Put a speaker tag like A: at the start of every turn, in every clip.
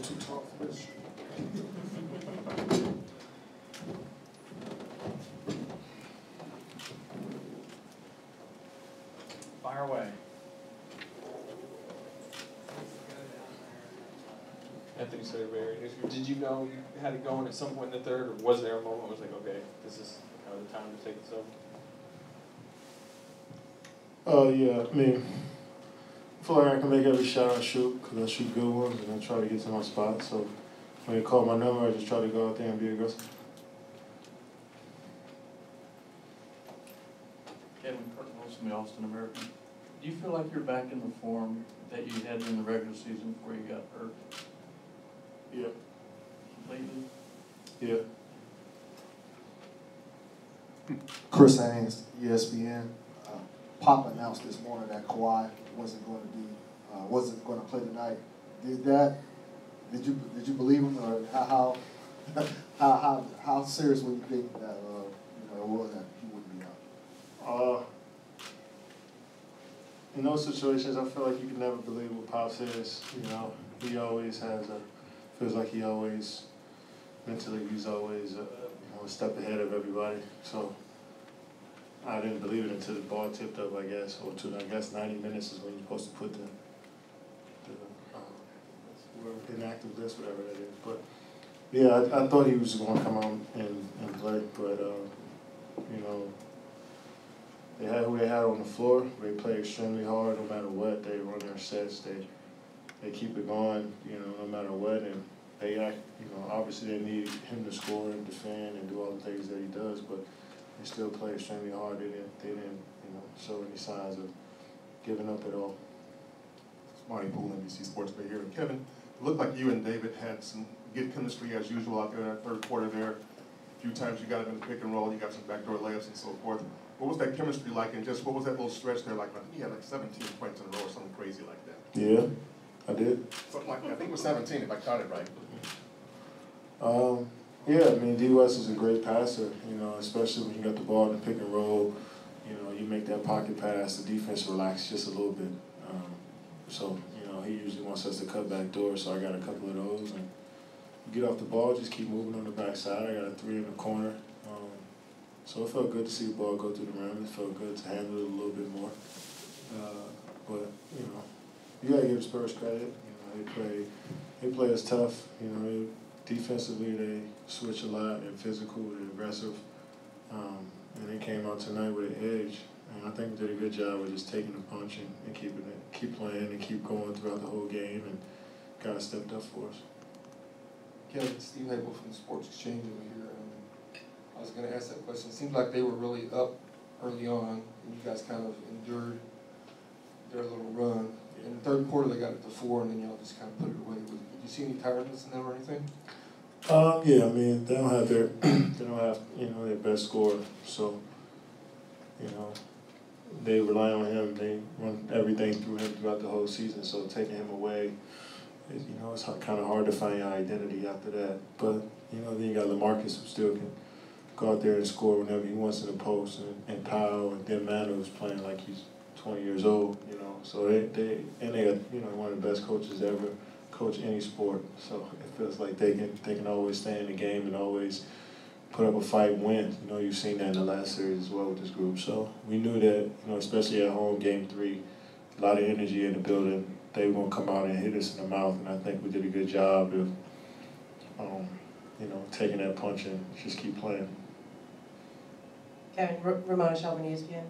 A: too tall for this.
B: Fire away.
C: Anthony Cerberry, did you know you had it going at some point in the third, or was there a moment where it was like, okay, this is kind of the time to take this over?
A: Yeah, I mean, I feel like I can make every shot I shoot because I shoot good ones and I try to get to my spot. So when they call my number, I just try to go out there and be aggressive.
D: Kevin, Kurt Wilson, the Austin American. Do you feel like you're back in the form that you had in the regular season before you got hurt?
A: Yeah.
D: Completely?
A: Yeah.
E: Chris Haynes, ESPN. Pop announced this morning that Kawhi wasn't going to play tonight. Did you believe him, or how serious would you think that it was that he wouldn't be out?
A: In those situations, I feel like you can never believe what Pop says. You know, he always feels like he always mentally he's always a step ahead of everybody. So I didn't believe it until the ball tipped up, I guess, or to, I guess 90 minutes is when you're supposed to put the inactive list, whatever that is. But yeah, I thought he was going to come out and play, but they had who they had on the floor. They play extremely hard no matter what. They run their sets. They keep it going, no matter what. And they act, obviously they need him to score and defend and do all the things that he does, but they still play extremely hard. They didn't show any signs of giving up at all.
F: It's Monty Poole, NBC Sports Bay here. Kevin, it looked like you and David had some good chemistry as usual out there in that third quarter there. A few times you got him in the pick and roll, you got some backdoor layups and so forth. What was that chemistry like, and just what was that little stretch there like? I think he had like 17 points in a row or something crazy like that.
A: Yeah, I did.
F: Something like that. I think it was 17 if I caught it right.
A: Yeah, I mean, D.West is a great passer, especially when you got the ball in the pick and roll. You make that pocket pass, the defense relaxes just a little bit. He usually wants us to cut back doors, so I got a couple of those. And you get off the ball, just keep moving on the backside. I got a 3 in the corner. So it felt good to see the ball go through the rim. It felt good to handle it a little bit more. But you got to give the Spurs credit. They play us tough. Defensively, they switch a lot. They're physical, they're aggressive. And they came out tonight with an edge. And I think they did a good job of just taking the punch and keep playing and keep going throughout the whole game, and guys stepped up for us.
G: Kevin, Steve Hagel from the Sports Exchange over here. I was going to ask that question. It seemed like they were really up early on, and you guys kind of endured their little run. In the third quarter, they got it to 4, and then y'all just kind of put it away. Did you see any tiredness in them or anything?
A: Yeah, I mean, they don't have their best scorer, so they rely on him. They run everything through him throughout the whole season. So taking him away, it's kind of hard to find your identity after that. But then you got LaMarcus, who still can go out there and score whenever he wants in the post, and Powell, and then Manu is playing like he's 20 years old. So they got one of the best coaches ever coach any sport. So it feels like they can always stay in the game and always put up a fight and win. You've seen that in the last series as well with this group. So we knew that, especially at home, Game 3, a lot of energy in the building. They were going to come out and hit us in the mouth, and I think we did a good job of, taking that punch and just keep playing.
H: Kevin, Ramona Shelburne, ESPN.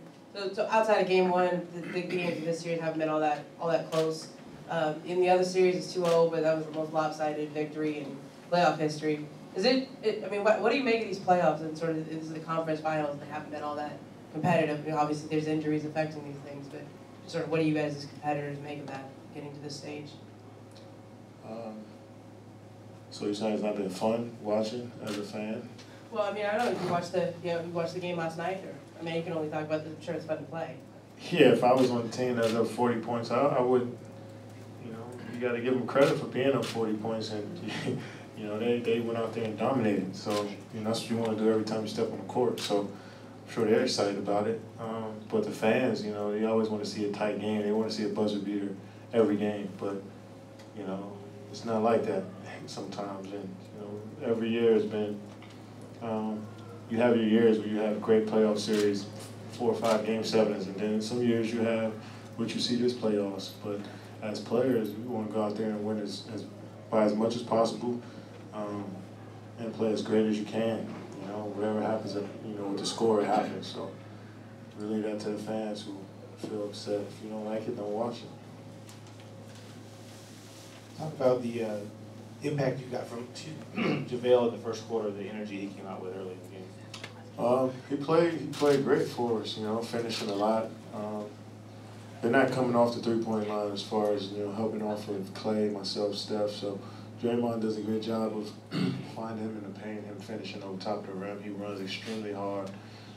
H: So outside of Game 1, the games of this series haven't been all that close. In the other series, it's 2-0, but that was the most lopsided victory in playoff history. What do you make of these playoffs and sort of this is the conference finals that haven't been all that competitive? Obviously, there's injuries affecting these things, but sort of what do you guys as competitors make of that getting to this stage?
A: So you're saying it's not been fun watching as a fan?
H: Well, I don't know. You watched the game last night, or you can only talk about I'm sure it's fun to play.
A: Yeah, if I was on the team that was up 40 points, I would. You got to give them credit for being up 40 points, and they went out there and dominated. So that's what you want to do every time you step on the court. So I'm sure they're excited about it. But the fans, they always want to see a tight game. They want to see a buzzer beater every game. But it's not like that. sometimes, and every year has been. You have your years where you have a great playoff series, 4 or 5 game sevens, and then some years you have what you see this playoffs. But as players, we want to go out there and win by as much as possible, and play as great as you can. Whatever happens, with the score, it happens. So we leave that to the fans who feel upset. If you don't like it, don't watch it.
B: Talk about the impact you got from JaVale in the first quarter, the energy he came out with early in the game.
A: He played great for us, finishing a lot. They're not coming off the three-point line as far as, helping off of Clay, myself, Steph. So Draymond does a good job of finding him in the paint, him finishing over top of the rim. He runs extremely hard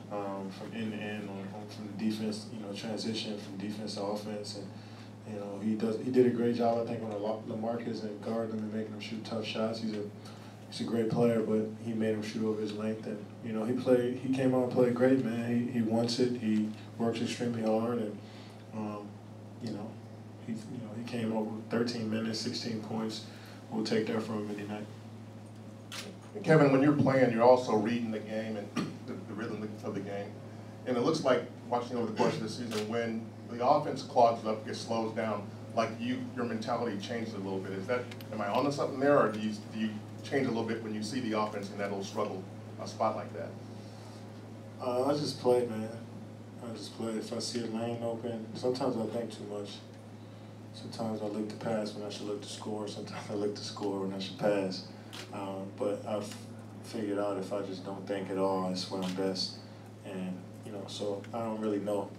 A: from end to end from the defense, transition from defense to offense. And, he did a great job, I think, on LaMarcus and guarding him and making him shoot tough shots. He's a great player, but he made him shoot over his length. And, he came out and played great, man. He wants it. He works extremely hard. And, he came over 13 minutes, 16 points. We'll take that from him any night.
F: And Kevin, when you're playing, you're also reading the game and the rhythm of the game. And it looks like, watching over the course of the season, when the offense clogs up, gets slows down, like your mentality changes a little bit. Am I onto something there, or do you change a little bit when you see the offense in that little struggle spot like that?
A: I just play, man. I just play. If I see a lane open, sometimes I think too much. Sometimes I look to pass when I should look to score. Sometimes I look to score when I should pass. But I've figured out if I just don't think at all, that's where I'm best. And, so I don't really know.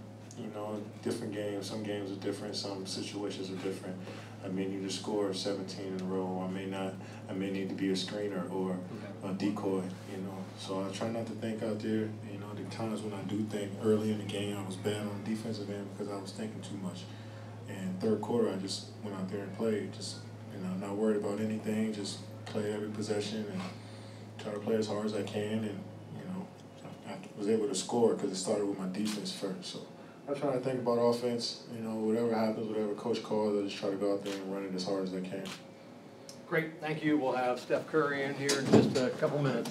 A: Different games, some games are different, some situations are different. I may need to score 17 in a row, I may need to be a screener or a decoy, So I try not to think out there. The times when I do think early in the game, I was bad on the defensive end because I was thinking too much. And third quarter, I just went out there and played, just, not worried about anything, just play every possession and try to play as hard as I can. And, I was able to score because it started with my defense first. So I try to think about offense, whatever happens, whatever coach calls, I just try to go out there and run it as hard as I can.
I: Great, thank you. We'll have Steph Curry in here in just a couple minutes.